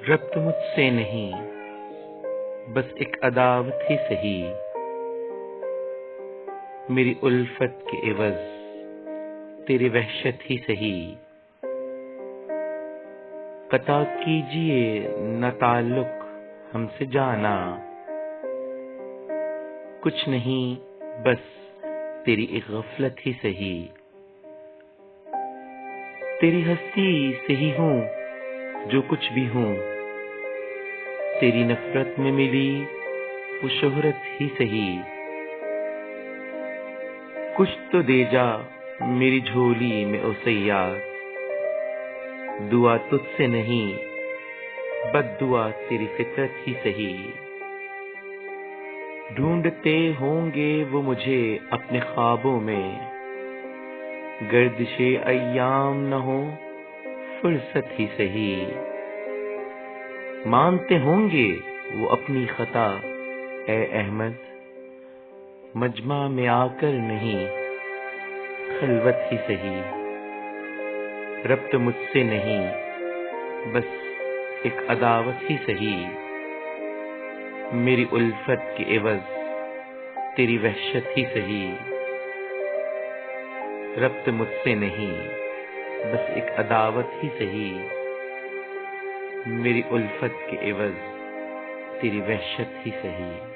रब्त मुझसे नहीं, बस एक अदावत ही सही, मेरी उल्फत के एवज तेरी वहशत ही सही। कता कीजिए न ताल्लुक हमसे जाना, कुछ नहीं बस तेरी एक गफलत ही सही। तेरी हस्ती से ही हूँ जो कुछ भी हूँ, तेरी नफरत में मिली वो शोहरत ही सही। कुछ तो दे जा मेरी झोली में ओ सैयार, दुआ तुझसे नहीं बद्दुआ तेरी फितरत ही सही। ढूंढते होंगे वो मुझे अपने ख्वाबों में, गर्दिशे अय्याम न हो फुर्सत ही सही। मानते होंगे वो अपनी खता ए अहमद, मजमा में आकर नहीं खलवत ही सही। रब्त मुझसे नहीं, बस एक अदावत ही सही, मेरी उल्फत के एवज तेरी वहशत ही सही। रब्त मुझसे नहीं, बस एक अदावत ही सही, मेरी उल्फत के एवज तेरी वहशत ही सही।